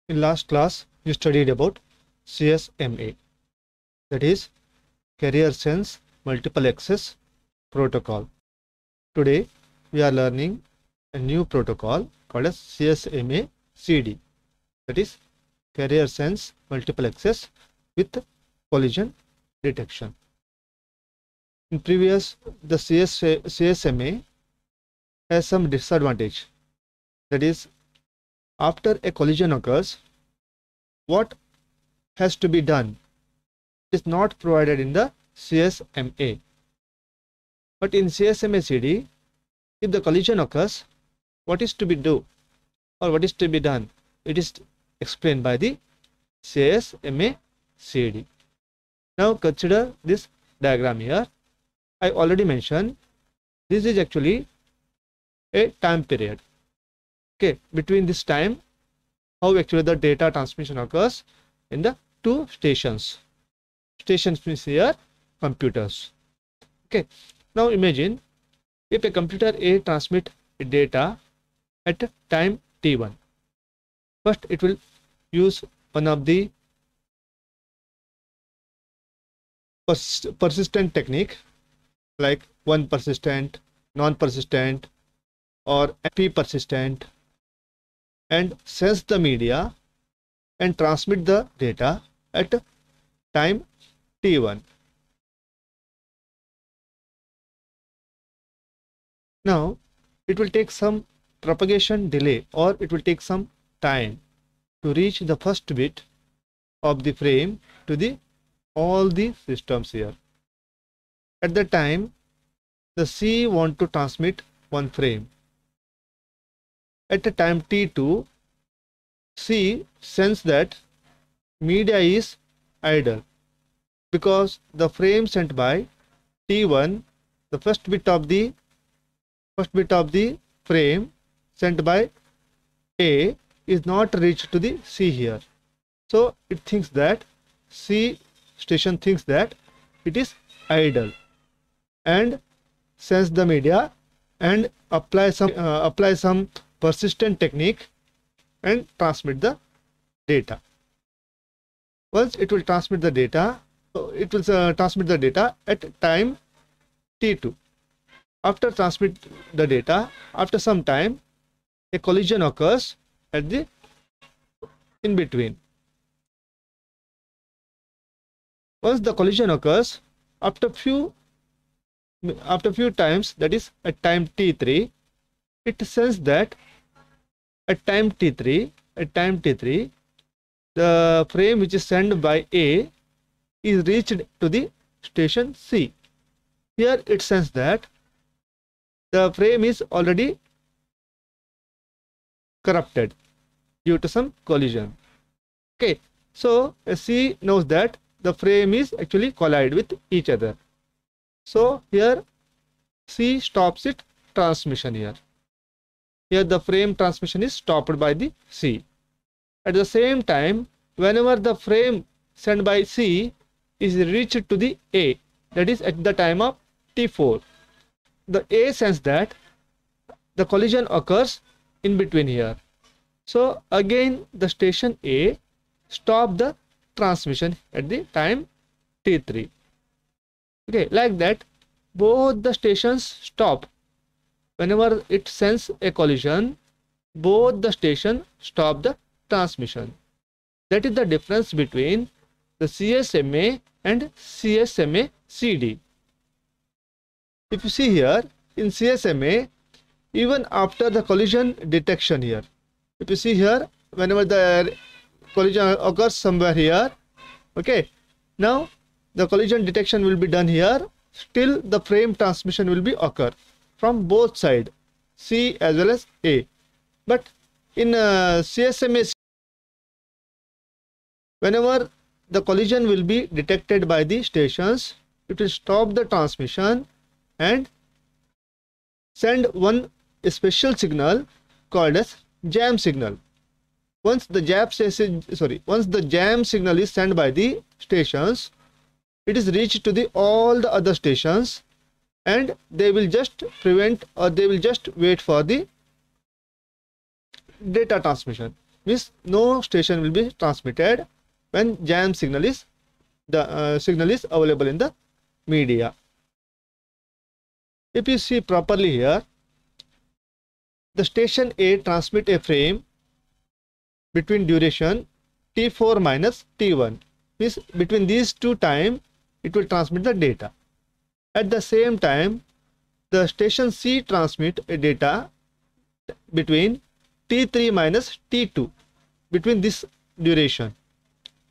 In last class, you studied about CSMA, that is Carrier Sense Multiple Access Protocol. Today, we are learning a new protocol called as CSMA CD, that is Carrier Sense Multiple Access with Collision Detection. In previous, the CSMA has some disadvantage, that is, after a collision occurs, what has to be done is not provided in the CSMA. But in CSMA CD, if the collision occurs, what is to be do or what is to be done? It is explained by the CSMA CD. Now consider this diagram here. I already mentioned this is actually a time period. Okay, between this time, how actually the data transmission occurs in the two stations. Stations means here computers. Okay, now imagine if a computer A transmit data at time t1. First, it will use one of the persistent technique like one persistent, non-persistent, or p persistent, and sense the media and transmit the data at time t1. Now it will take some propagation delay or it will take some time to reach the first bit of the frame to the all the systems here. At the time the C want to transmit one frame. At the time t2, C sense that media is idle because the frame sent by t1, the first bit of the frame sent by A is not reached to the C here. So it thinks that C station thinks that it is idle and sense the media and apply some persistent technique and transmit the data. Once it will transmit the data, it will transmit the data at time t2. After transmit the data, after some time, a collision occurs at the in between. Once the collision occurs, after few times, that is at time t3, it senses that at time t3, the frame which is sent by A is reached to the station C. Here it senses that the frame is already corrupted due to some collision. Okay, so C knows that the frame is actually collide with each other. So here C stops its transmission here. Here the frame transmission is stopped by the C. At the same time, whenever the frame sent by C is reached to the A, that is at the time of t4, the A sense that the collision occurs in between here. So again the station A stop the transmission at the time t3. Okay, like that both the stations stop. Whenever it sense a collision, both the station stop the transmission. That is the difference between the CSMA and CSMA CD. If you see here in CSMA, even after the collision detection here, if you see here, whenever the collision occurs somewhere here, okay, now the collision detection will be done here, still the frame transmission will be occur from both sides, C as well as A. But in CSMA, whenever the collision will be detected by the stations, it will stop the transmission and send one special signal called as jam signal. Once the jam signal is sent by the stations, it is reached to the all the other stations and they will just prevent or they will just wait for the data transmission. means no station will be transmitted when jam signal is available in the media. If you see properly here, the station A transmit a frame between duration T4 minus T1, means between these two time it will transmit the data. At the same time, the station C transmit a data between T3 minus T2, between this duration.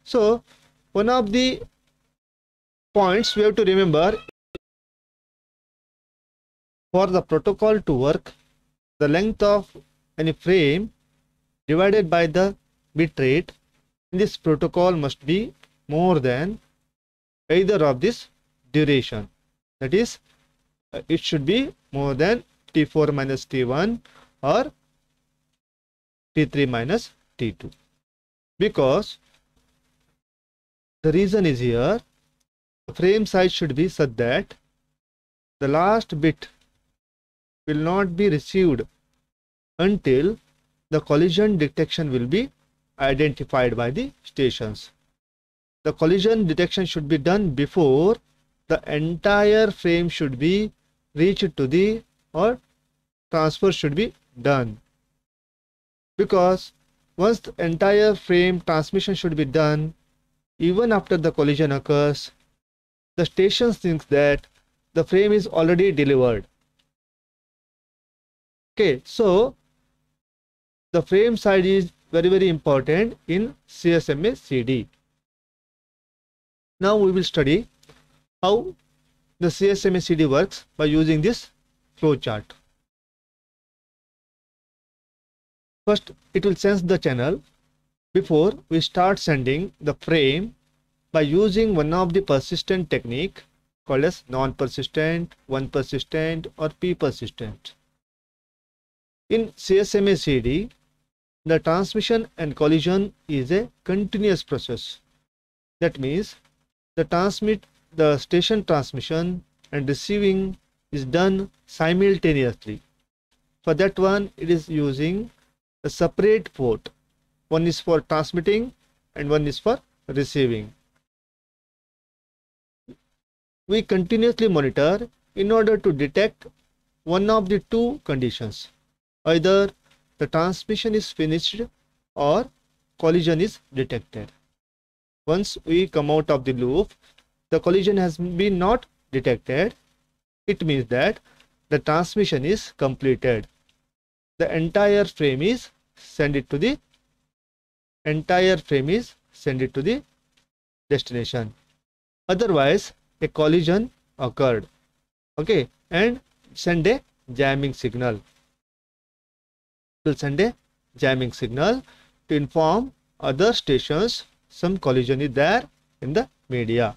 So one of the points we have to remember, for the protocol to work, the length of any frame divided by the bit rate in this protocol must be more than either of this duration. That is, it should be more than T4 minus T1 or T3 minus T2, because the reason is here, the frame size should be such that the last bit will not be received until the collision detection will be identified by the stations. The collision detection should be done before the entire frame should be reached to the, or transfer should be done. Because once the entire frame transmission should be done, even after the collision occurs, the station thinks that the frame is already delivered. Okay, so the frame size is very important in CSMA CD. Now we will study how the CSMA CD works by using this flow chart. First, it will sense the channel before we start sending the frame by using one of the persistent technique called as non-persistent, one persistent or P persistent. In CSMA CD, the transmission and collision is a continuous process. That means the station transmission and receiving is done simultaneously. For that one, it is using a separate port. One is for transmitting and one is for receiving. We continuously monitor in order to detect one of the two conditions. Either the transmission is finished or collision is detected. Once we come out of the loop, the collision has been not detected. It means that the transmission is completed. The entire frame is sent it to the destination. Otherwise, a collision occurred. Okay, and send a jamming signal. Will send a jamming signal to inform other stations some collision is there in the media.